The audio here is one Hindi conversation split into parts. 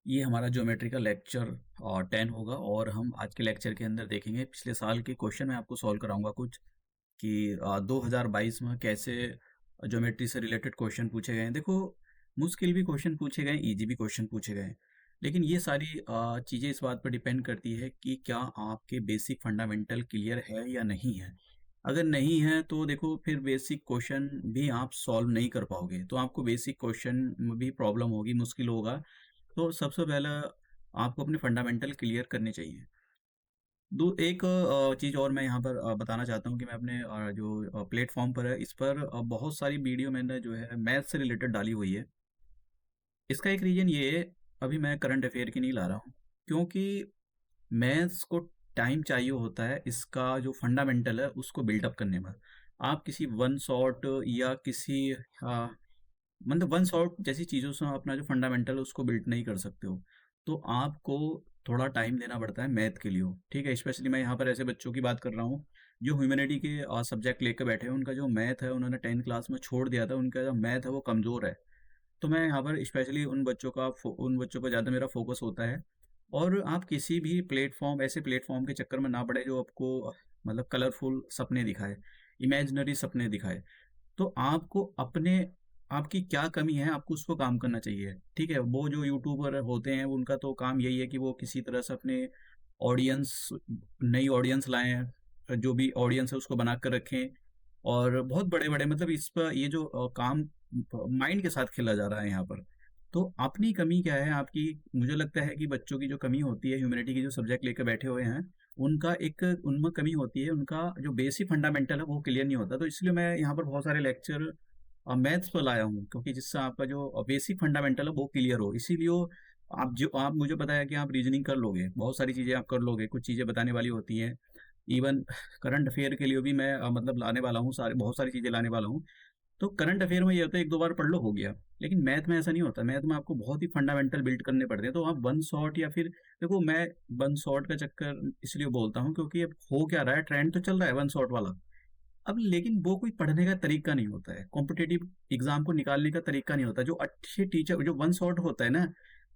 ये हमारा ज्योमेट्री का लेक्चर 10 होगा और हम आज के लेक्चर के अंदर देखेंगे पिछले साल के क्वेश्चन मैं आपको सॉल्व कराऊंगा कुछ कि 2022 में कैसे ज्योमेट्री से रिलेटेड क्वेश्चन पूछे गए हैं। देखो, मुश्किल भी क्वेश्चन पूछे गए हैं, इजी भी क्वेश्चन पूछे गए हैं, लेकिन ये सारी चीज़ें इस बात पर डिपेंड करती है कि क्या आपके बेसिक फंडामेंटल क्लियर है या नहीं है। अगर नहीं है तो देखो फिर बेसिक क्वेश्चन भी आप सॉल्व नहीं कर पाओगे, तो आपको बेसिक क्वेश्चन में भी प्रॉब्लम होगी, मुश्किल होगा। तो सबसे पहला आपको अपने फंडामेंटल क्लियर करने चाहिए। दो एक चीज़ और मैं यहाँ पर बताना चाहता हूँ कि मैं अपने जो प्लेटफॉर्म पर है इस पर बहुत सारी वीडियो मैंने जो है मैथ से रिलेटेड डाली हुई है। इसका एक रीज़न ये है, अभी मैं करंट अफेयर की नहीं ला रहा हूँ, क्योंकि मैथ्स को टाइम चाहिए होता है इसका जो फंडामेंटल है उसको बिल्डअप करने में। आप किसी वन शॉट या किसी मतलब वन शॉट जैसी चीज़ों से आप अपना जो फंडामेंटल है उसको बिल्ड नहीं कर सकते हो। तो आपको थोड़ा टाइम देना पड़ता है मैथ के लिए हो, ठीक है। स्पेशली मैं यहाँ पर ऐसे बच्चों की बात कर रहा हूँ जो ह्यूमैनिटी के सब्जेक्ट लेकर बैठे हैं, उनका जो मैथ है उन्होंने 10th क्लास में छोड़ दिया था, उनका जो मैथ है वो कमज़ोर है। तो मैं यहाँ पर स्पेशली उन बच्चों पर ज़्यादा मेरा फोकस होता है। और आप किसी भी प्लेटफॉर्म ऐसे प्लेटफॉर्म के चक्कर में ना पड़े जो आपको मतलब कलरफुल सपने दिखाए, इमेजिनरी सपने दिखाए। तो आपको अपने आपकी क्या कमी है आपको उस पर काम करना चाहिए, ठीक है। वो जो यूट्यूबर होते हैं उनका तो काम यही है कि वो किसी तरह से अपने ऑडियंस नई ऑडियंस लाएं, जो भी ऑडियंस है उसको बना कर रखें। और बहुत बड़े बड़े मतलब इस पर ये जो काम माइंड के साथ खेला जा रहा है यहाँ पर। तो अपनी कमी क्या है आपकी? मुझे लगता है कि बच्चों की जो कमी होती है, ह्यूमैनिटी के जो सब्जेक्ट लेकर बैठे हुए हैं, उनका एक उनमें कमी होती है, उनका जो बेसिक फंडामेंटल है वो क्लियर नहीं होता। तो इसलिए मैं यहाँ पर बहुत सारे लेक्चर मैथ्स पर लाया हूँ, क्योंकि जिससे आपका जो बेसिक फंडामेंटल है वो क्लियर हो। इसीलिए आप मुझे पता है कि आप रीजनिंग कर लोगे, बहुत सारी चीज़ें आप कर लोगे, कुछ चीज़ें बताने वाली होती हैं। इवन करंट अफेयर के लिए भी मैं मतलब लाने वाला हूँ, सारे बहुत सारी चीज़ें लाने वाला हूँ। तो करंट अफेयर में ये होता है एक दो बार पढ़ लो हो गया, लेकिन मैथ में ऐसा नहीं होता। मैथ में आपको बहुत ही फंडामेंटल बिल्ड करने पड़ते हैं। तो आप वन शॉट या फिर देखो, मैं वन शॉट का चक्कर इसलिए बोलता हूँ क्योंकि अब हो क्या रहा है, ट्रेंड तो चल रहा है वन शॉट वाला। अब लेकिन वो कोई पढ़ने का तरीका नहीं होता है, कॉम्पिटिटिव एग्जाम को निकालने का तरीका नहीं होता। जो अच्छे टीचर जो वन शॉट होता है ना,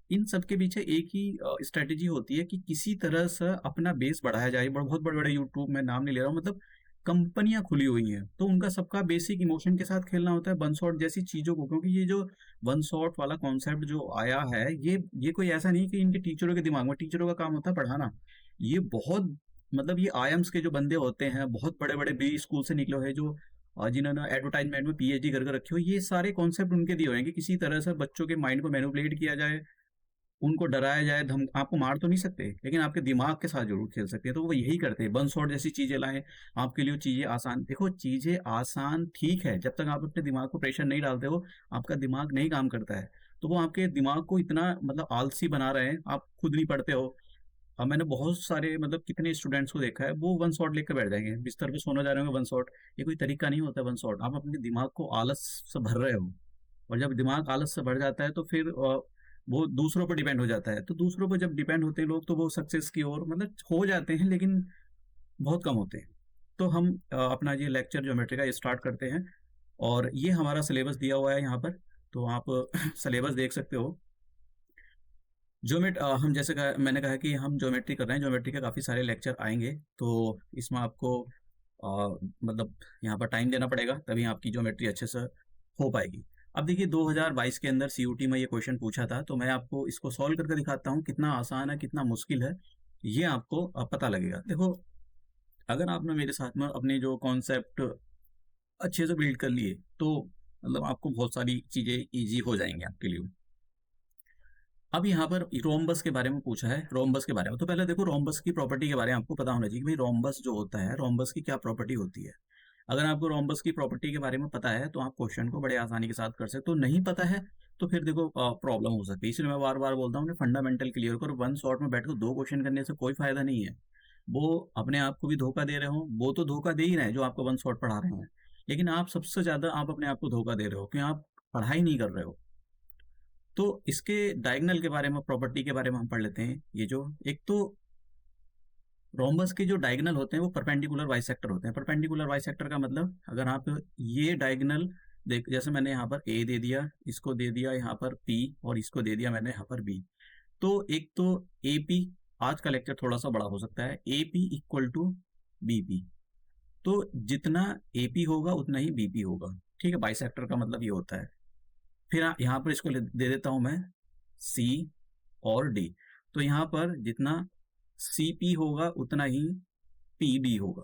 इन सब के पीछे एक ही स्ट्रेटेजी होती है कि किसी तरह से अपना बेस बढ़ाया जाए। बहुत बड़े बड़े यूट्यूब में नाम नहीं ले रहा हूँ, मतलब कंपनियां खुली हुई हैं, तो उनका सबका बेसिक इमोशन के साथ खेलना होता है वन शॉट जैसी चीजों को। क्योंकि ये जो वन शॉट वाला कॉन्सेप्ट जो आया है, ये कोई ऐसा नहीं कि इनके टीचरों के दिमाग में, टीचरों का काम होता है पढ़ाना। ये बहुत मतलब ये आईएम्स के जो बंदे होते हैं, बहुत बड़े बड़े बी स्कूल से निकले हुए जो जिन्होंने एडवर्टाइजमेंट में पीएचडी करके रखे हो, ये सारे कॉन्सेप्ट उनके दिए हुए हैं कि किसी तरह से बच्चों के माइंड को मैनिपुलेट किया जाए, उनको डराया जाए। धम आपको मार तो नहीं सकते, लेकिन आपके दिमाग के साथ ज़रूर खेल सकते हैं। तो वो यही करते हैं, वन शॉट जैसी चीज़ें लाएँ, आपके लिए चीज़ें आसान। देखो, चीज़ें आसान ठीक है, जब तक आप अपने दिमाग को प्रेशर नहीं डालते हो, आपका दिमाग नहीं काम करता है। तो वो आपके दिमाग को इतना मतलब आलसी बना रहे हैं, आप खुद नहीं पढ़ते हो। अब मैंने बहुत सारे मतलब कितने स्टूडेंट्स को देखा है, वो वन शॉट लेकर बैठ जाएँगे, बिस्तर पे सोने जा रहे होंगे वन शॉट। ये कोई तरीका नहीं होता वन शॉट, आप अपने दिमाग को आलस से भर रहे हो। और जब दिमाग आलस से भर जाता है तो फिर वो दूसरों पर डिपेंड हो जाता है। तो दूसरों पर जब डिपेंड होते हैं लोग, तो वो सक्सेस की ओर मतलब हो जाते हैं, लेकिन बहुत कम होते हैं। तो हम अपना ये लेक्चर ज्योमेट्री का स्टार्ट करते हैं। और ये हमारा सिलेबस दिया हुआ है यहाँ पर, तो आप सिलेबस देख सकते हो। हम जैसे कहा, मैंने कहा कि हम ज्योमेट्री कर रहे हैं, ज्योमेट्री के काफ़ी सारे लेक्चर आएंगे। तो इसमें आपको मतलब यहाँ पर टाइम देना पड़ेगा, तभी आपकी ज्योमेट्री अच्छे से हो पाएगी। अब देखिए, 2022 के अंदर सीयूटी में ये क्वेश्चन पूछा था, तो मैं आपको इसको सॉल्व करके दिखाता हूँ, कितना आसान है कितना मुश्किल है, ये आपको पता लगेगा। देखो, अगर आपने मेरे साथ में अपने जो कॉन्सेप्ट अच्छे से बिल्ड कर लिए, तो मतलब आपको बहुत सारी चीज़ें ईजी हो जाएंगी आपके लिए। अब यहाँ पर रोम्बस के बारे में पूछा है, रोम्बस के बारे में। तो पहले देखो, रोम्बस की प्रॉपर्टी के बारे में आपको पता होना चाहिए कि भाई रोम्बस जो होता है, रोम्बस की क्या प्रॉपर्टी होती है। अगर आपको रोम्बस की प्रॉपर्टी के बारे में पता है तो आप क्वेश्चन को बड़े आसानी के साथ कर सकते हो। नहीं पता है तो फिर देखो प्रॉब्लम हो सकती है। इसलिए मैं बार बार बोलता हूँ कि फंडामेंटल क्लियर करो। वन शॉट में बैठ कर दो क्वेश्चन करने से कोई फायदा नहीं है। वो अपने आप को भी धोखा दे रहे हो, वो तो धोखा दे ही रहे हैं जो आपको वन शॉट पढ़ा रहे हैं, लेकिन आप सबसे ज्यादा आप अपने आप को धोखा दे रहे हो कि आप पढ़ाई नहीं कर रहे हो। तो इसके डायगोनल के बारे में, प्रॉपर्टी के बारे में हम पढ़ लेते हैं। ये जो एक तो रोम्बस के जो डायगोनल होते हैं वो परपेंडिकुलर बाइसेक्टर होते हैं। परपेंडिकुलर बाइसेक्टर का मतलब, अगर आप ये डायगोनल देख, जैसे मैंने यहाँ पर ए दे दिया, इसको दे दिया यहाँ पर पी, और इसको दे दिया मैंने यहाँ पर बी। तो एक तो AP, आज का लेक्चर थोड़ा सा बड़ा हो सकता है, AP इक्वल टू BP। तो जितना AP होगा उतना ही BP होगा, ठीक है, बाइसेक्टर का मतलब ये होता है। फिर यहाँ पर इसको दे देता हूं मैं C और D। तो यहाँ पर जितना CP होगा उतना ही PB होगा,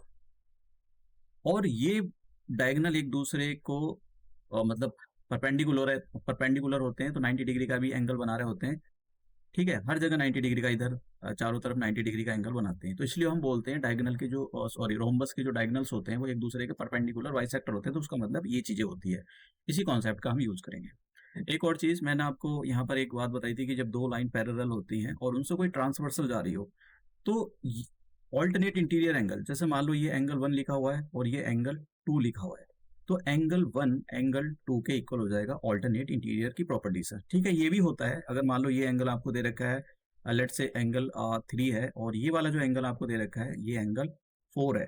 और ये डायगनल एक दूसरे को मतलब परपेंडिकुलर होते हैं, तो 90 डिग्री का भी एंगल बना रहे होते हैं, ठीक है, हर जगह 90 डिग्री का, इधर चारों तरफ 90 डिग्री का एंगल बनाते हैं। तो इसलिए हम बोलते हैं डायगोनल के जो रोम्बस के जो डायगोनल्स होते हैं वो एक दूसरे के परपेंडिकुलर बाइसेक्टर होते हैं, तो उसका मतलब ये चीजें होती है। इसी कॉन्सेप्ट का हम यूज करेंगे। एक और चीज मैंने आपको यहाँ पर एक बात बताई थी कि जब दो लाइन पैरेलल होती हैं और उनसे कोई ट्रांसवर्सल जा रही हो, तो ऑल्टरनेट इंटीरियर एंगल, जैसे मान लो ये एंगल 1 लिखा हुआ है और ये एंगल 2 लिखा हुआ है, तो एंगल 1 एंगल 2 के इक्वल हो जाएगा ऑल्टरनेट इंटीरियर की प्रॉपर्टी से, ठीक है। ये भी होता है अगर मान लो ये एंगल आपको दे रखा है, लेट से एंगल 3 है, और ये वाला जो एंगल आपको दे रखा है ये एंगल 4 है,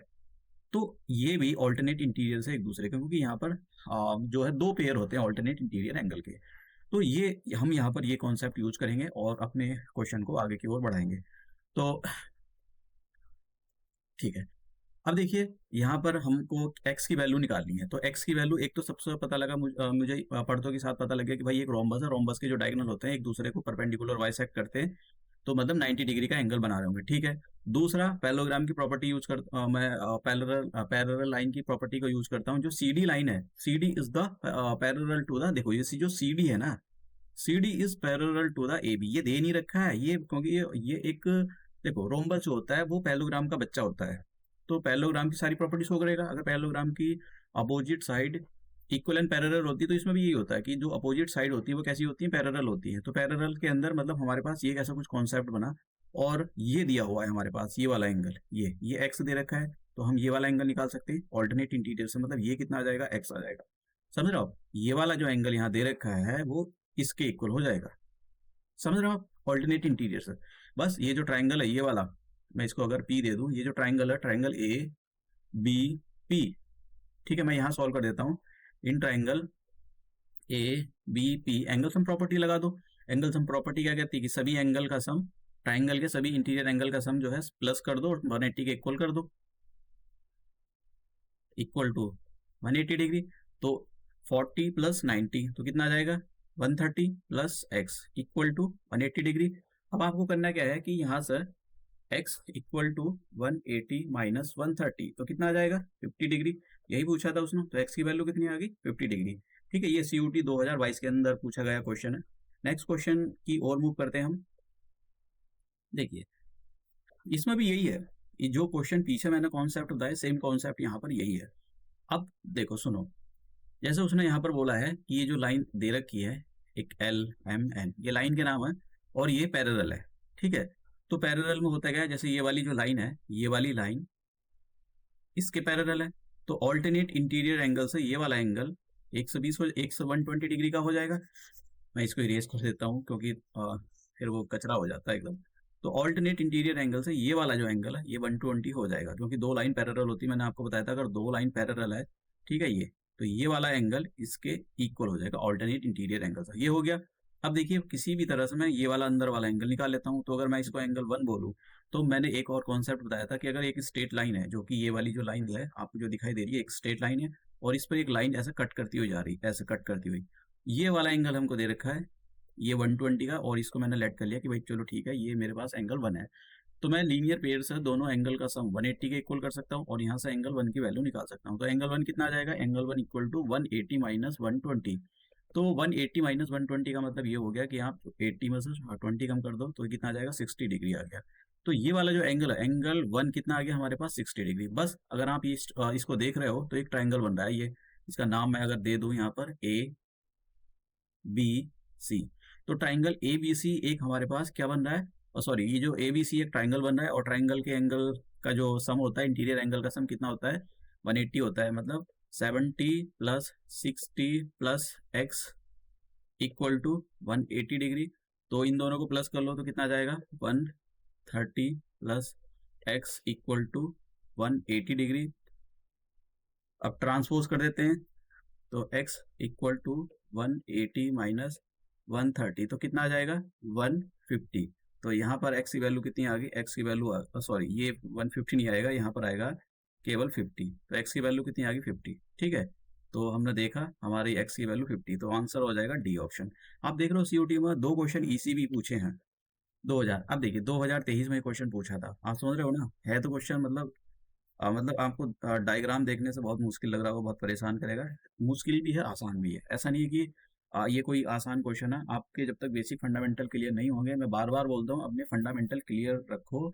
तो ये भी ऑल्टरनेट इंटीरियर से एक दूसरे के, क्योंकि यहाँ पर जो है दो पेयर होते हैं ऑल्टरनेट इंटीरियर एंगल के। तो ये हम यहाँ पर ये कॉन्सेप्ट यूज करेंगे और अपने क्वेश्चन को आगे की ओर बढ़ाएंगे। तो ठीक है, अब देखिए यहाँ पर हमको x की वैल्यू निकालनी है। तो x की वैल्यू एक तो सबसे पता लगा मुझे पढ़तों के साथ पता लगे कि भाई एक रोम्बस है, रोम्बस के जो डायगोनल होते हैं एक दूसरे को परपेंडिकुलर बाइसेक्ट करते हैं, तो मतलब 90 डिग्री का एंगल बना रहे होंगे, ठीक है। दूसरा पैरेललोग्राम की प्रॉपर्टी यूज कर मैं पैरेलल लाइन की प्रॉपर्टी को यूज करता हूँ। जो CD लाइन है, CD is the parallel to the, देखो ये जो CD है ना, CD is parallel to the AB, ये दे नहीं रखा है ये, क्योंकि ये एक, देखो रोम्बस जो होता है वो पैरेललोग्राम का बच्चा होता है, तो पैरेललोग्राम की सारी प्रॉपर्टी शो करेगा। अगर पैरेललोग्राम की opposite side equal and parallel होती है, तो इसमें भी यही होता है कि जो अपोजिट साइड होती है वो कैसी होती है, पैरेलल होती है। तो पैरेलल के अंदर मतलब हमारे पास ये ऐसा कुछ कॉन्सेप्ट बना, और ये दिया हुआ है हमारे पास ये वाला एंगल, ये एक्स दे रखा है, तो हम ये वाला एंगल निकाल सकते हैं ऑल्टरनेट इंटीरियर से, मतलब ये कितना आ जाएगा, एक्स आ जाएगा। समझ रहे हो आप, ये वाला जो एंगल यहाँ दे रखा है वो इसके इक्वल हो जाएगा। समझ रहे हो आप, ऑल्टरनेट इंटीरियर से। बस ये जो ट्राइंगल है ये वाला, मैं इसको अगर P दे दूं, ये जो ट्राइंगल है, ट्राइंगल ABP, ठीक है, मैं यहाँ सॉल्व कर देता हूँ। In triangle ABP angle sum property लगा दो। एंगल सम प्रॉपर्टी क्या कहती है कि सभी एंगल का सम, ट्राइंगल के सभी इंटीरियर एंगल का सम जो है प्लस कर दो और 180 के इक्वल कर दो, इक्वल टू 180 डिग्री। तो 40 प्लस 90 तो कितना आ जाएगा, 130 plus x equal to 180 degree. अब आपको करना क्या है कि यहाँ से x इक्वल टू 180 माइनस 130 तो कितना आ जाएगा, 50 डिग्री। यही पूछा था उसने, तो x की वैल्यू कितनी आ गई, 50 डिग्री। ठीक है, ये CUT 2022 के अंदर पूछा गया क्वेश्चन है। नेक्स्ट क्वेश्चन की ओर मूव करते हैं हम। देखिए इसमें भी यही है, ये जो क्वेश्चन पीछे मैंने कॉन्सेप्ट बताया सेम कॉन्सेप्ट यहाँ पर यही है। अब देखो सुनो, जैसे उसने यहाँ पर बोला है कि ये जो लाइन दे रखी है एक LMN, ये लाइन के नाम है और ये पैरेलल है, ठीक है। तो पैरेलल में होता क्या है, जैसे ये वाली जो लाइन है, ये वाली लाइन इसके पैरेलल है, तो ऑल्टरनेट इंटीरियर एंगल से ये वाला एंगल 120 120 डिग्री का हो जाएगा। मैं इसको इरेज कर देता हूँ क्योंकि फिर वो कचरा हो जाता है एकदम। तो ऑल्टरनेट इंटीरियर एंगल से ये वाला जो एंगल है ये 120 हो जाएगा, क्योंकि दो लाइन पैरेलल होती है, मैंने आपको बताया था अगर दो लाइन पैरेलल है, ठीक है, ये तो ये वाला एंगल इसके इक्वल हो जाएगा ऑल्टरनेट इंटीरियर एंगल से, ये हो गया। अब देखिए किसी भी तरह से मैं ये वाला अंदर वाला एंगल निकाल लेता हूँ, तो अगर मैं इसको एंगल 1 बोलूँ, तो मैंने एक और कॉन्सेप्ट बताया था कि अगर एक स्ट्रेट लाइन है, जो कि ये वाली जो लाइन है आपको जो दिखाई दे रही है एक स्ट्रेट लाइन है, और इस पर एक लाइन ऐसे कट करती हुई जा रही है, ऐसे कट करती हुई, ये वाला एंगल हमको दे रखा है ये 120 का, और इसको मैंने लेट कर लिया कि भाई चलो ठीक है ये मेरे पास एंगल 1 है। तो मैं लीनियर पेयर से दोनों एंगल का सम 180 के इक्वल कर सकता हूँ और यहाँ से एंगल 1 की वैल्यू निकाल सकता हूँ। तो एंगल 1 कितना आ जाएगा, एंगल 1 इक्वल टू 180 माइनस 120। तो 180 माइनस 120 का मतलब ये हो गया कि आप 80 में से 20 कम कर दो तो कितना आ जाएगा, 60 डिग्री आ गया। तो ये वाला जो एंगल है, एंगल 1 कितना आ गया हमारे पास, 60 डिग्री। बस अगर आप इसको देख रहे हो तो एक ट्राइंगल बन रहा है, ये इसका नाम मैं अगर दे दूं यहाँ पर ABC, तो ट्राइंगल ABC एक हमारे पास क्या बन रहा है, और सॉरी ये जो ABC एक ट्राइंगल बन रहा है, और ट्राइंगल के एंगल का जो सम होता है इंटीरियर एंगल का सम कितना होता है, 180 होता है। मतलब 70 plus 60 plus x equal to 180 degree. तो इन दोनों को प्लस कर लो तो कितना आ जाएगा, 130 plus x equal to 180 degree. अब ट्रांसपोज कर देते हैं, तो x इक्वल टू 180 माइनस 130, तो कितना आ जाएगा 150। तो यहाँ पर x की वैल्यू कितनी आ गई, x की वैल्यू सॉरी ये 150 नहीं आएगा, यहाँ पर आएगा केवल 50। तो x की वैल्यू कितनी आ गई 50, ठीक है। तो हमने देखा हमारी x की वैल्यू 50, तो आंसर हो जाएगा डी ऑप्शन। आप देख रहे हो सीयूटी में 2 क्वेश्चन ईसीबी पूछे हैं 2000। अब देखिए 2023 में क्वेश्चन पूछा था, आप समझ रहे हो ना, है तो क्वेश्चन मतलब आपको डायग्राम देखने से बहुत मुश्किल लग रहा होगा, बहुत परेशान करेगा। मुश्किल भी है, आसान भी है, ऐसा नहीं है कि ये कोई आसान क्वेश्चन है। आपके जब तक बेसिक फंडामेंटल क्लियर नहीं होंगे, मैं बार बार बोलता हूँ अपने फंडामेंटल क्लियर रखो।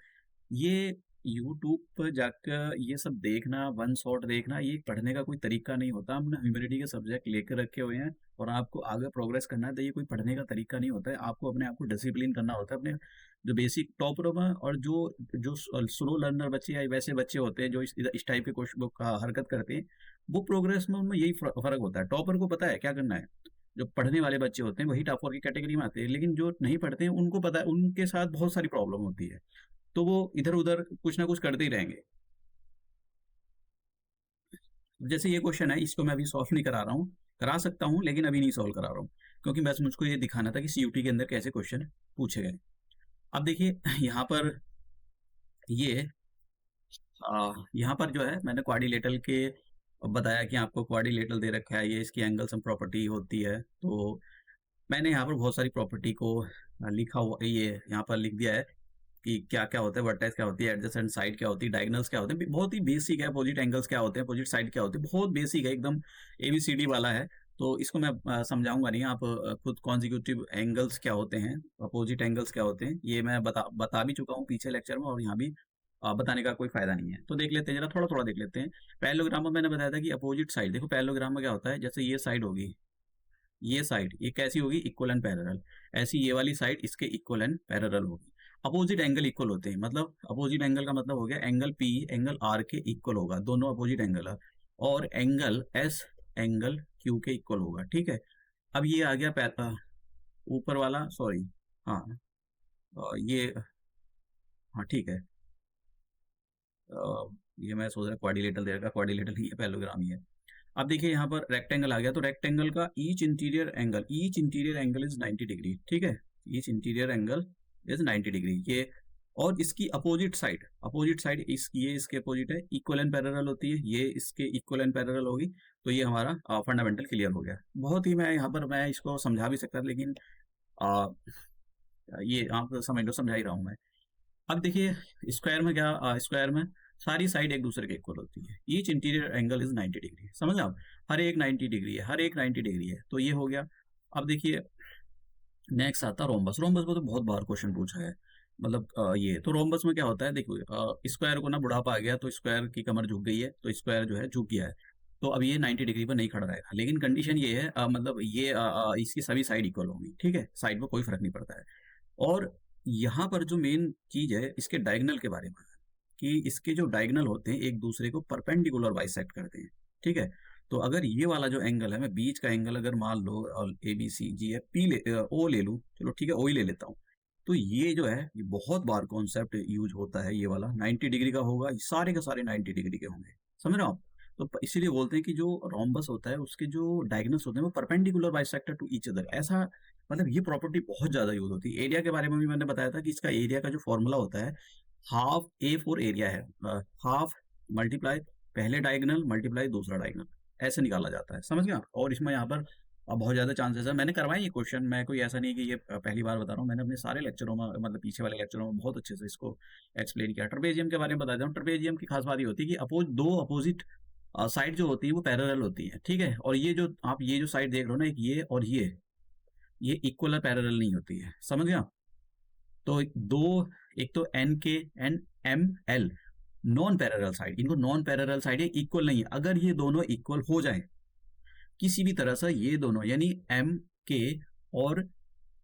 ये यूट्यूब पर जाकर ये सब देखना, वन शॉट देखना, ये पढ़ने का कोई तरीका नहीं होता। हमने ह्यूमैनिटी के सब्जेक्ट लेकर रखे हुए हैं और आपको आगे प्रोग्रेस करना है, तो ये कोई पढ़ने का तरीका नहीं होता है। आपको अपने आप को डिसिप्लिन करना होता है। अपने जो बेसिक टॉपर में और जो जो स्लो लर्नर बच्चे या वैसे बच्चे होते हैं जो इस टाइप के क्वेश्चन का हरकत करते हैं, वो प्रोग्रेस में उनमें यही फर्क होता है। टॉपर को पता है क्या करना है, जो पढ़ने वाले बच्चे होते हैं वही टॉपर की कैटेगरी में आते हैं, लेकिन जो नहीं पढ़ते हैं उनको पता है, उनके साथ बहुत सारी प्रॉब्लम होती है, तो वो इधर उधर कुछ ना कुछ करते ही रहेंगे। जैसे ये क्वेश्चन है, इसको मैं अभी सॉल्व नहीं करा रहा हूँ, करा सकता हूँ लेकिन अभी नहीं सॉल्व करा रहा हूँ, क्योंकि बस मुझको ये दिखाना था कि सीयूटी के अंदर कैसे क्वेश्चन पूछे गए। अब देखिए यहाँ पर ये यहाँ पर जो है मैंने क्वाड्रिलेटरल के बताया कि आपको क्वाड्रिलेटरल दे रखा है, ये इसकी एंगल सम प्रॉपर्टी होती है। तो मैंने यहाँ पर बहुत सारी प्रॉपर्टी को लिखा हुआ, ये यहाँ पर लिख दिया है कि क्या क्या होता है, वर्टेक्स क्या होती है, एडजेसेंट साइड क्या होती है, डायगोनल्स क्या होते हैं, बहुत ही बेसिक है। अपोजिट एंगल्स क्या होते हैं, अपोजिट साइड क्या होती है, बहुत बेसिक है, एकदम एबीसीडी वाला है। तो इसको मैं समझाऊंगा नहीं, आप खुद कॉन्जिक्यूटिव एंगल्स क्या होते हैं, अपोजिट एंगल्स क्या होते हैं, ये मैं बता भी चुका हूँ पीछे लेक्चर में, और यहाँ भी बताने का कोई फायदा नहीं है। तो देख लेते हैं जरा, थोड़ा थोड़ा देख लेते हैं। पैरेललोग्राम में मैंने बताया था कि अपोजिट साइड, देखो पैरेललोग्राम में क्या होता है, जैसे ये साइड होगी, ये साइड ये कैसी होगी, इक्वल एंड पैरेलल। ऐसी ये वाली साइड इसके इक्वल एंड पैरेलल होगी। अपोजिट एंगल इक्वल होते हैं, मतलब अपोजिट एंगल का मतलब हो गया एंगल पी एंगल आर के इक्वल होगा, दोनों अपोजिट एंगल है। और एंगल एस एंगल क्यू के इक्वल होगा, ठीक है। अब ये आ गया ऊपर वाला, सॉरी, हाँ, ये, हाँ ठीक है। ये मैं सोच रहा क्वाड्रिलेटरल दे रखा, क्वाड्रिलेटरल ही है, पैरेललोग्राम ही है। अब देखिए यहाँ पर रेक्टेंगल आ गया, तो रेक्टेंगल का each interior angle is 90 degree, ठीक है। Each interior angle is 90 degree, ये। और इसकी अपोजिट साइड ये इसके अपोजिट है, इक्वल एंड पैरेलल होती है, ये इसके इक्वल एंड पैरेलल होगी। तो ये हमारा फंडामेंटल क्लियर हो गया। बहुत ही, मैं यहाँ पर मैं इसको समझा भी सकता, लेकिन आ, ये आप समझ लो, समझा ही रहा हूँ मैं। अब देखिए स्क्वायर में क्या, स्क्वायर में सारी साइड एक दूसरे के इक्वल होती है। Each interior angle is 90 degree, समझ आप, हर एक 90 डिग्री है, हर एक 90 डिग्री है, तो ये हो गया। अब देखिए नेक्स्ट आता रोम्बस। रोम्बस को तो बहुत बार क्वेश्चन पूछा है, मतलब ये तो रोम्बस में क्या होता है, देखो स्क्वायर को ना बुढ़ापा आ गया, तो स्क्वायर की कमर झुक गई है, तो स्क्वायर जो है झुक गया है। तो अब ये 90 डिग्री पर नहीं खड़ा रहेगा, लेकिन कंडीशन ये है, मतलब ये इसकी सभी साइड इक्वल होंगी, ठीक है, साइड में कोई फर्क नहीं पड़ता है। और यहाँ पर जो मेन चीज है इसके डायगोनल के बारे में है, कि इसके जो डायगोनल होते हैं एक दूसरे को परपेंडिकुलर बाइसेक्ट करते हैं, ठीक है। तो अगर ये वाला जो एंगल है, मैं बीच का एंगल अगर मान लो ए बी सी जी है, ओ ले लूँ, चलो ठीक है, ओ ही ले लेता हूँ। तो ये जो है ये बहुत बार कॉन्सेप्ट यूज होता है, ये वाला 90 डिग्री का होगा, सारे के सारे 90 डिग्री के होंगे, समझ रहे हो आप। तो इसीलिए बोलते हैं कि जो रोम्बस होता है उसके जो डायगोनल्स होते हैं वो perpendicular bisector to each other, ऐसा, मतलब ये प्रॉपर्टी बहुत ज्यादा यूज होती है। एरिया के बारे में भी मैंने बताया था कि इसका एरिया का जो फॉर्मूला होता है, हाफ ए फोर एरिया है, हाफ मल्टीप्लाई पहले डायगोनल मल्टीप्लाई दूसरा डायगोनल, ऐसे निकाला जाता है, समझ गया। और इसमें यहाँ पर बहुत ज़्यादा चांसेस है, मैंने करवाए ये क्वेश्चन, मैं कोई ऐसा नहीं कि ये पहली बार बता रहा हूँ, मैंने अपने सारे लेक्चरों में, मतलब पीछे वाले लेक्चरों में बहुत अच्छे से इसको एक्सप्लेन किया। ट्रेपेजियम के बारे में बता देता हूँ। ट्रेपेजियम की खास बात ये होती है कि दो अपोजिट साइड जो होती है वो पैरेलल होती है, ठीक है। और ये जो आप ये जो साइड देख रहे हो ना, एक ये और ये इक्वल पैरेलल नहीं होती है, समझ गया। तो दो, एक तो एन के N M L non parallel side, इनको नॉन पैरेलल साइड है, इक्वल नहीं है। अगर ये दोनों इक्वल हो जाए किसी भी तरह से, ये दोनों यानी एम के और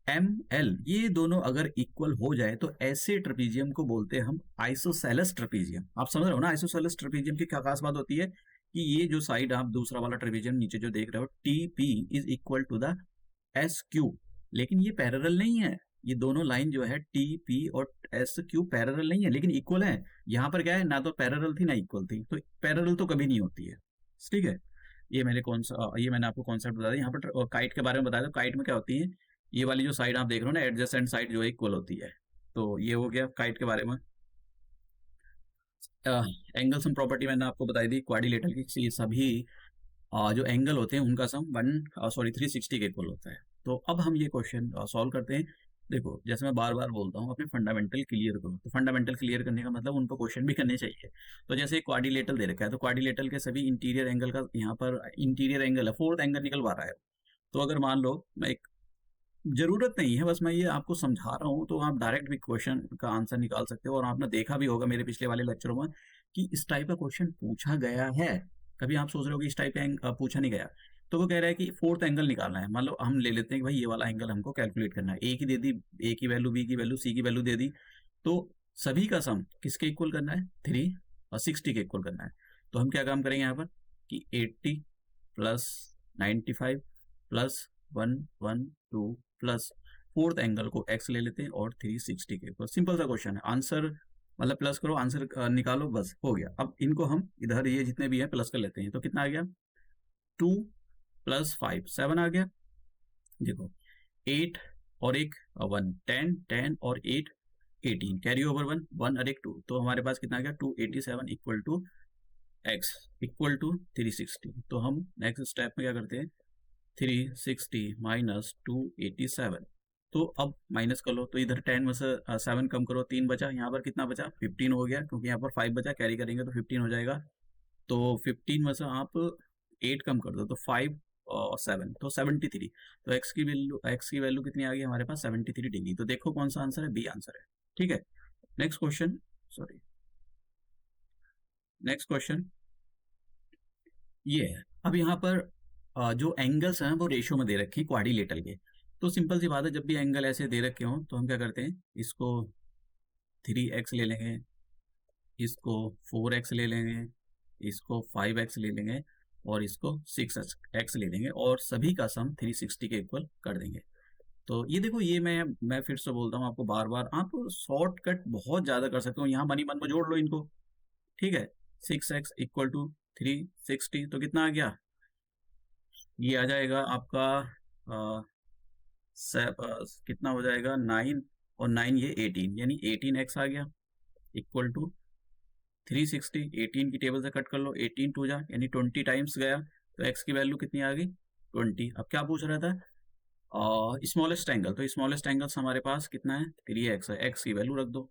एम एल ये दोनों अगर इक्वल हो जाए, तो ऐसे ट्रेपेजियम को बोलते हैं हम आइसोसेलेस ट्रेपेजियम। आप समझ रहे हो ना, आइसोसेलेस ट्रेपेजियम की क्या खास बात होती है कि ये जो साइड आप दूसरा वाला ट्रेपेजियम नीचे जो देख रहे हो, T P is equal to the S Q, लेकिन ये पैरेलल नहीं है। ये दोनों लाइन जो है टी पी और एस क्यू पैरेलल नहीं है, लेकिन इक्वल है। यहाँ पर क्या है, ना तो पैरेलल थी ना इक्वल थी, तो पैरेलल तो कभी नहीं होती है, ठीक है। ये मैंने आपको कॉन्सेप्ट बताया। यहाँ पर काइट के बारे में बताया, तो काइट में क्या होती है ये वाली जो साइड आप देख रहे हो ना, एडजेसेंट साइड जो इक्वल होती है। तो ये हो गया काइट के बारे में। एंगल सम प्रॉपर्टी मैंने आपको बताई थी क्वाड्रिलेटरल की, ये सभी जो एंगल होते हैं उनका सम 360 के इक्वल होता है। तो अब हम ये क्वेश्चन सॉल्व करते हैं। देखो, जैसे मैं बार बार बोलता हूँ, अपने फंडामेंटल क्लियर करो। तो फंडामेंटल क्लियर करने का मतलब उनको क्वेश्चन भी करने चाहिए। तो जैसे क्वाड्रिलेटरल दे रखा है, तो क्वाड्रिलेटरल के सभी इंटीरियर एंगल का यहाँ पर इंटीरियर एंगल है, फोर्थ एंगल निकलवा रहा है। तो अगर मान लो, मैं एक जरूरत नहीं है, बस मैं ये आपको समझा रहा हूँ, तो आप डायरेक्ट भी क्वेश्चन का आंसर निकाल सकते हो। और आपने देखा भी होगा मेरे पिछले वाले लेक्चरों में कि इस टाइप का क्वेश्चन पूछा गया है। कभी आप सोच रहे हो कि इस टाइप का पूछा नहीं गया। तो वो कह रहा है कि फोर्थ एंगल निकालना है। मान लो हम ले लेते हैं कि भाई ये वाला एंगल हमको कैलकुलेट करना है। ए की दे दी, ए की वैल्यू, बी की वैल्यू, सी की वैल्यू दे दी। तो सभी का सम किसके इक्वल करना है? 360 के इक्वल करना है। तो हम क्या काम करेंगे यहाँ पर कि 80 plus 95 plus 112 plus fourth angle को x ले लेते हैं और 360 के ऊपर। सिंपल सा क्वेश्चन है। आंसर मतलब प्लस करो, आंसर निकालो, बस हो गया। अब इनको हम इधर ये जितने भी हैं प्लस कर लेते हैं। तो कितना आ गया? 2 प्लस 5 7 आ गया। देखो, 8 और एक 1 10 10 और 8 18, कैरी ओवर 1 1 और एक 2, तो हमारे पास कितना आ गया? 287 equal to x equal to 360। तो हम नेक्स्ट स्टेप में क्या करते हैं? 360 माइनस 287। तो अब माइनस कर लो, तो इधर 10 में से 7 कम करो, 3 बचा। यहाँ पर कितना बचा? 15 हो गया, क्योंकि यहाँ पर 5 बचा, कैरी करेंगे तो 15 हो जाएगा। तो 15 में से आप 8 कम कर दो, तो 5 और 7, तो 73। तो x की वैल्यू कितनी आ गई हमारे पास? 73 डिग्री। तो देखो कौन सा आंसर है? बी आंसर है। ठीक है, next question. Sorry, next question ये है। अब यहाँ पर जो एंगल्स हैं वो रेशियो में दे रखे हैं क्वाड्रिलेटरल के। तो सिंपल सी बात है, जब भी एंगल ऐसे दे रखे हों तो हम क्या करते हैं? इसको 3x ले लेंगे, इसको 4x ले लेंगे, इसको 5x ले लेंगे और इसको 6x ले लेंगे, और सभी का सम 360 के इक्वल कर देंगे। तो ये देखो, ये मैं फिर से बोलता हूँ आपको बार बार, आप शॉर्टकट बहुत ज़्यादा कर सकते हो। यहाँ मनी मन में जोड़ लो इनको। ठीक है, 6x इक्वल टू 360, तो कितना आ गया? ये आ जाएगा आपका कितना हो जाएगा? 9 और 9 ये 18, यानी 18x आ गया इक्वल टू 360। 18 की टेबल से कट कर लो, 18 टू जा यानी 20 टाइम्स गया। तो x की वैल्यू कितनी आ गई? 20। अब क्या पूछ रहा था? Smallest angle. तो स्मॉलेस्ट एंगल्स हमारे पास कितना है? 3x है। x की वैल्यू रख दो,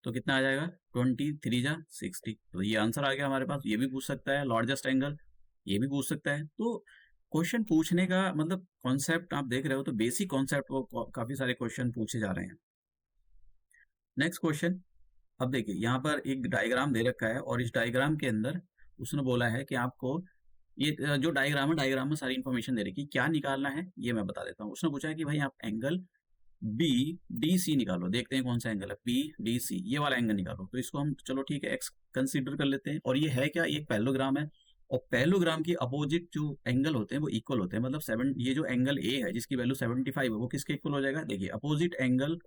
तो कितना आ जाएगा? 20 3 जा 60। तो ये आंसर आ गया हमारे पास। ये भी पूछ सकता है लार्जेस्ट एंगल, ये भी पूछ सकता है। तो क्वेश्चन पूछने का मतलब कॉन्सेप्ट आप देख रहे हो, तो बेसिक कॉन्सेप्ट को काफी सारे क्वेश्चन पूछे जा रहे हैं। Next question. अब देखिए, यहाँ पर एक डायग्राम दे रखा है, और इस डायग्राम के अंदर उसने बोला है कि आपको ये जो डायग्राम है, डायग्राम में सारी इन्फॉर्मेशन दे रखी है। क्या निकालना है ये मैं बता देता हूँ। उसने पूछा है कि भाई आप एंगल बी डी सी निकालो। देखते हैं कौन सा एंगल है। बी डी सी, ये वाला एंगल निकालो। तो इसको हम, चलो ठीक है, एक्स कंसीडर कर लेते हैं। और ये है क्या? एक पैरेललोग्राम है, और पैरेललोग्राम की अपोजिट जो एंगल होते हैं वो इक्वल होते हैं। मतलब ये जो एंगल ए है जिसकी वैल्यू 75 है, वो किसके इक्वल हो जाएगा? देखिए, opposite angle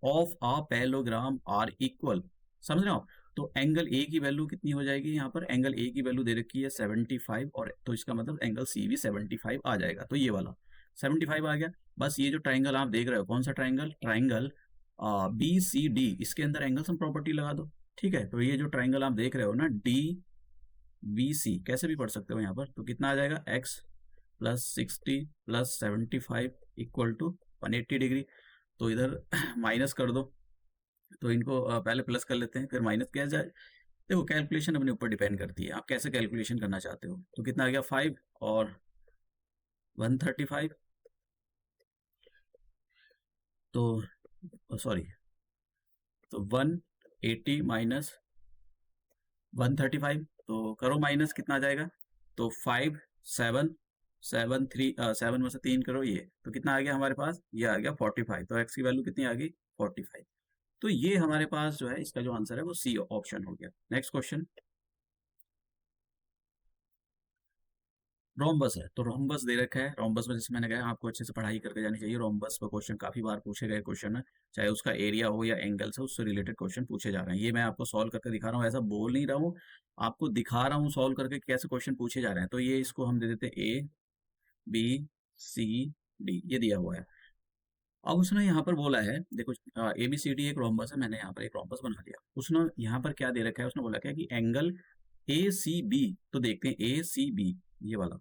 of a parallelogram are equal. समझ रहे हो आप? तो एंगल ए की वैल्यू कितनी हो जाएगी? यहाँ पर एंगल ए की वैल्यू दे रखी है 75, और तो इसका मतलब एंगल सी भी 75 आ जाएगा। तो ये वाला 75 आ गया। बस ये जो ट्राइंगल आप देख रहे हो, कौन सा triangle? Triangle B C D, इसके अंदर एंगल सम प्रॉपर्टी लगा दो। ठीक है, तो ये जो ट्राइंगल आप देख रहे हो ना, डी बी सी, कैसे भी पढ़ सकते हो यहाँ पर। तो कितना आ जाएगा? X plus 60 plus 75 equal to 180 degree. तो इधर माइनस कर दो। तो इनको पहले प्लस कर लेते हैं, फिर माइनस किया जाए। देखो, कैलकुलेशन अपने ऊपर डिपेंड करती है, आप कैसे कैलकुलेशन करना चाहते हो। तो कितना आ गया? 5 और 135। तो सॉरी, तो 180 माइनस 135, तो करो माइनस, कितना आ जाएगा? तो 5 7 7 3 7 में से 3 करो, ये तो कितना आ गया हमारे पास? ये आ गया 45। तो एक्स की वैल्यू कितनी आ गई? 45। तो ये हमारे पास जो है, इसका जो आंसर है वो सी ऑप्शन हो गया। Next question. रोम्बस है, तो रोम्बस दे रखा है। रोम्बस में जैसे मैंने कहा, आपको अच्छे से पढ़ाई करके जानी चाहिए। रोम्बस पर क्वेश्चन काफी बार पूछे गए क्वेश्चन है, चाहे उसका एरिया हो या एंगल से, उससे रिलेटेड क्वेश्चन पूछे जा रहे हैं। ये मैं आपको सॉल्व करके दिखा रहा हूँ, ऐसा बोल नहीं रहा हूँ, आपको दिखा रहा हूँ सॉल्व करके कैसे क्वेश्चन पूछे जा रहे हैं। तो ये इसको हम दे देते हैं ए बी सी डी, ये दिया हुआ है। अब उसने यहाँ पर बोला है, देखो ए बी सी डी एक रोम्बस है, मैंने यहाँ पर एक रोम्बस बना दिया। उसने यहाँ पर क्या दे रखा है, उसने बोला क्या कि एंगल ए सी बी, तो देखते हैं ए सी बी, ये वाला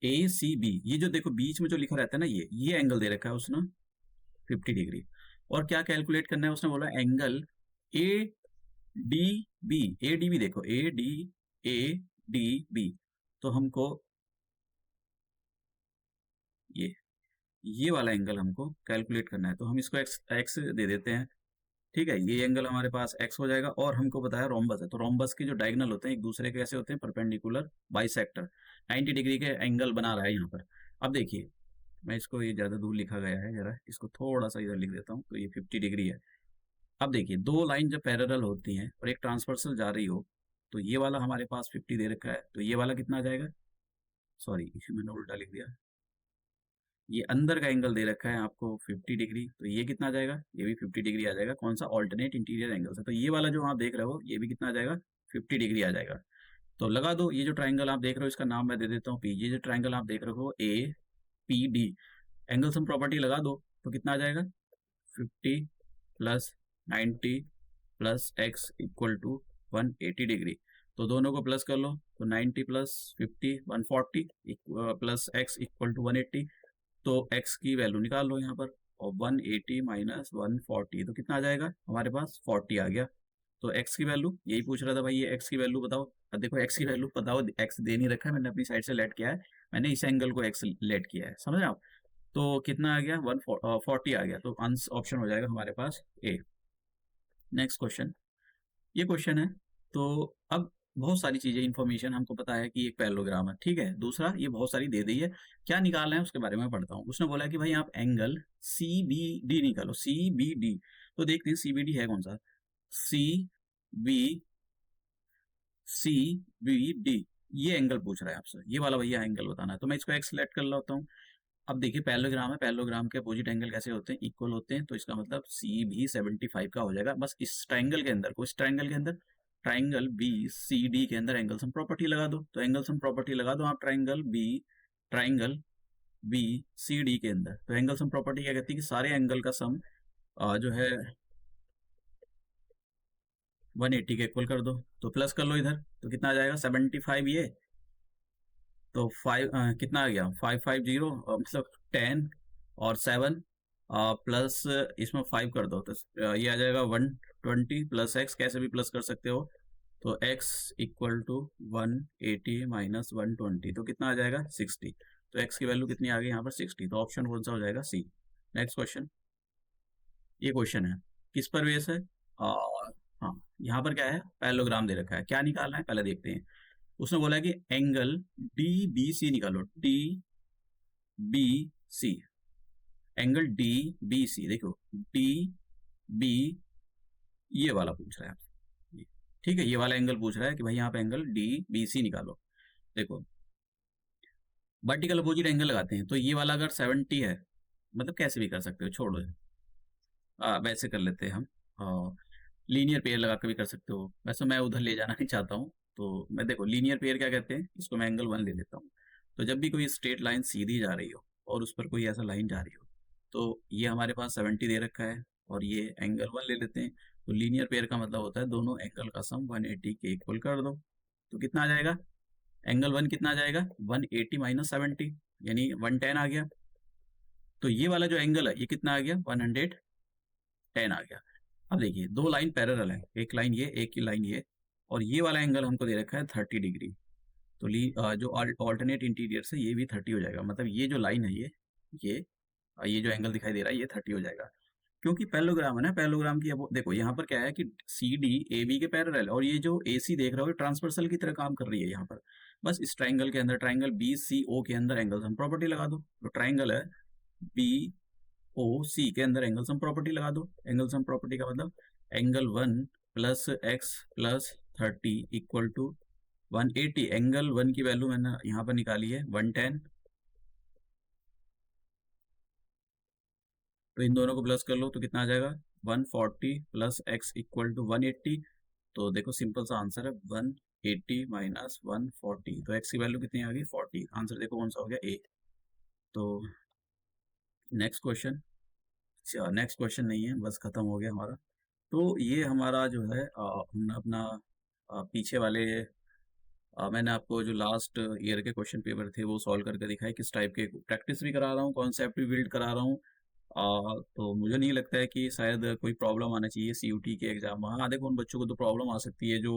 ए सी बी, ये जो देखो बीच में जो लिखा रहता है ना, ये एंगल दे रखा है उसने 50 डिग्री। और क्या कैलकुलेट करना है, उसने बोला angle A D B, A D B देखो ए डी बी, तो हमको ये ये वाला एंगल हमको कैलकुलेट करना है, तो हम इसको एक्स एक्स दे देते हैं। ठीक है, ये एंगल हमारे पास एक्स हो जाएगा। और हमको बताया रोम्बस है, तो रोम्बस के जो डायगोनल होते हैं एक दूसरे के कैसे होते हैं, परपेंडिकुलर बाइसेक्टर, 90 डिग्री के एंगल बना रहा है यहाँ पर। अब देखिए, मैं इसको, ये ज़्यादा दूर लिखा गया है, जरा इसको थोड़ा सा इधर लिख देता हूँ, तो ये 50 डिग्री है। अब देखिए, दो लाइन जब पैरेलल होती हैं और एक ट्रांसवर्सल जा रही हो, तो ये वाला हमारे पास 50 दे रखा है, तो ये वाला कितना आ जाएगा, सॉरी मैंने उल्टा लिख दिया, ये अंदर का एंगल दे रखा है आपको 50 डिग्री, तो ये कितना आ जाएगा, ये भी 50 डिग्री आ जाएगा। कौन सा, ऑल्टरनेट इंटीरियर एंगल से, तो ये वाला जो आप देख रहे हो ये भी कितना आ जाएगा, 50 डिग्री आ जाएगा। तो लगा दो, ये जो ट्राइंगल आप देख रहे हो इसका नाम मैं दे देता हूँ पी, ये जो ट्राइंगल आप देख रहे हो A P D, angle sum property लगा दो, तो कितना आ जाएगा, 50 plus 90 plus x equal to 180 degree. तो दोनों को प्लस कर लो, तो 90 plus 50 140 plus x equal to 180, तो x की वैल्यू निकाल लो यहाँ पर, और 180 माइनस 140, तो कितना आ जाएगा हमारे पास, 40 आ गया। तो x की वैल्यू, यही पूछ रहा था भाई, ये x की वैल्यू बताओ। अब देखो x की वैल्यू बताओ, x दे नहीं रखा है, मैंने अपनी साइड से लेट किया है, मैंने इस एंगल को x लेट किया है, समझ रहे आप। तो कितना आ गया, 140 आ गया, तो आंसर ऑप्शन हो जाएगा हमारे पास ए। नेक्स्ट क्वेश्चन, ये क्वेश्चन है, तो अब बहुत सारी चीजें, इंफॉर्मेशन हमको पता है कि एक पैरेललोग्राम है, ठीक है। दूसरा, ये बहुत सारी दे दी है, क्या निकालना है उसके बारे में पढ़ता हूँ। उसने बोला कि भाई आप एंगल सी बी डी निकालो, सी बी डी, तो देखते हैं सी बी डी है कौन सा, C B C B D, ये एंगल पूछ रहा है आपसे, ये वाला भैया एंगल बताना है, तो मैं इसको एक्स सेलेक्ट कर लेता हूँ। अब देखिए पैरेललोग्राम है, पैरेललोग्राम के अपोजिट एंगल कैसे होते हैं, इक्वल होते हैं, तो इसका मतलब सी भी 75 का हो जाएगा। बस इस ट्राइंगल के अंदर, इस ट्राइंगल के अंदर, ट्राइंगल बी सी डी के अंदर एंगल सम प्रॉपर्टी लगा दो, तो एंगल सम प्रॉपर्टी लगा दो आप ट्राइंगल बी सी डी के अंदर। तो एंगल सम प्रॉपर्टी क्या कहती है कि सारे एंगल का सम जो है 180 के इक्वल कर दो, तो प्लस कर लो इधर, तो कितना आ जाएगा 75, ये तो 5 कितना आ गया 550, मतलब 10 और 7 प्लस इसमें 5 कर दो, तो ये आ जाएगा 120 प्लस एक्स, कैसे भी प्लस कर सकते हो, तो x इक्वल टू 180 माइनस 120, तो कितना आ जाएगा 60। तो x की वैल्यू कितनी आ गई यहाँ पर 60, तो ऑप्शन कौन सा हो जाएगा, सी। नेक्स्ट क्वेश्चन, ये क्वेश्चन है किस पर बेस है, हाँ यहाँ पर क्या है, पैरेललोग्राम दे रखा है, क्या निकालना है पहले देखते हैं। उसने बोला कि एंगल डी बी सी निकालो, D B C, angle D B C, देखो डी बी, ये वाला पूछ रहा है आपसे, ठीक है, ये वाला एंगल पूछ रहा है कि भाई यहाँ पे एंगल डी बी सी निकालो। देखो वर्टिकल अपोजिट एंगल लगाते हैं, तो ये वाला अगर 70 है, मतलब कैसे भी कर सकते हो, छोड़ो वैसे कर लेते हैं हम, लीनियर पेयर लगा के भी कर सकते हो, वैसे मैं उधर ले जाना नहीं चाहता हूँ। तो मैं, देखो लीनियर पेयर क्या कहते हैं, इसको मैं एंगल 1 ले लेता हूँ। तो जब भी कोई स्ट्रेट लाइन सीधी जा रही हो और उस पर कोई ऐसा लाइन जा रही हो, तो ये हमारे पास 70 दे रखा है, और ये एंगल 1 ले लेते हैं। तो लीनियर पेयर का मतलब होता है दोनों एंगल का सम 180 के इक्वल कर दो, तो कितना आ जाएगा, एंगल 1 कितना आ जाएगा 180 माइनस 70, यानी 110 आ गया। तो ये वाला जो एंगल है ये कितना आ गया 110 आ गया। अब देखिए दो लाइन पैरेलल है, एक लाइन ये, एक ही लाइन ये, और ये वाला एंगल हमको दे रखा है 30 डिग्री। तो जो ऑल्टरनेट इंटीरियर से ये भी 30 हो जाएगा, मतलब ये जो लाइन है ये जो एंगल दिखाई दे रहा है ये 30 हो जाएगा, क्योंकि पैरेललोग्राम है ना। पैरेललोग्राम की अब देखो यहाँ पर क्या है कि सी डी ए बी के पैरेलल, और ये जो ए सी देख रहे हो ट्रांसवर्सल की तरह काम कर रही है यहाँ पर। बस इस ट्राइंगल के अंदर, ट्राइंगल बी सी ओ के अंदर एंगल सम प्रॉपर्टी लगा दो। तो ट्राइंगल है बी ओ सी के अंदर एंगल सम प्रॉपर्टी लगा दो। एंगल सम प्रॉपर्टी का मतलब angle 1 plus x plus 30 equal to 180। Angle 1 की वैल्यू मैंने यहाँ पर निकाली है 110, तो इन दोनों को प्लस कर लो, तो कितना आ जाएगा 140 प्लस एक्स इक्वल टू 180। तो देखो सिंपल सा आंसर है 80 माइनस 140, तो x की वैल्यू कितनी आ गई 40। आंसर देखो कौन सा हो गया ए। तो नेक्स्ट क्वेश्चन, नेक्स्ट क्वेश्चन नहीं है, बस खत्म हो गया हमारा। तो ये हमारा जो है हमने अपना पीछे वाले मैंने आपको जो लास्ट ईयर के क्वेश्चन पेपर थे वो सॉल्व करके दिखाए, किस टाइप के प्रैक्टिस भी करा रहा हूँ, कॉन्सेप्ट भी बिल्ड करा रहा हूँ। तो मुझे नहीं लगता है कि शायद कोई प्रॉब्लम आना चाहिए सीयूटी के एग्जाम में। हाँ देखो, उन बच्चों को तो प्रॉब्लम आ सकती है जो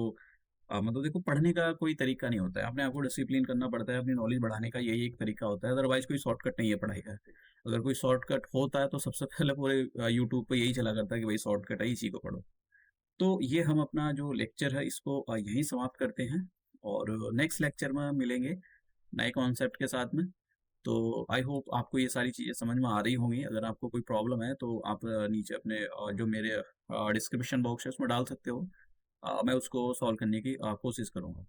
मतलब देखो, पढ़ने का कोई तरीका नहीं होता है, अपने आप को डिसिप्लिन करना पड़ता है, अपनी नॉलेज बढ़ाने का यही एक तरीका होता है, अदरवाइज कोई शॉर्टकट नहीं है पढ़ाई का। अगर कोई शॉर्टकट होता है तो सबसे पहले पूरे यूट्यूब पे यही चला करता है कि भाई शॉर्टकट है, इसी को पढ़ो। तो ये हम अपना जो लेक्चर है इसको यहीं समाप्त करते हैं, और नेक्स्ट लेक्चर में मिलेंगे नए कॉन्सेप्ट के साथ में। तो आई होप आपको ये सारी चीज़ें समझ में आ रही होंगी। अगर आपको कोई प्रॉब्लम है तो आप नीचे अपने जो मेरे डिस्क्रिप्शन बॉक्स है उसमें डाल सकते हो। मैं उसको सॉल्व करने की कोशिश करूँगा।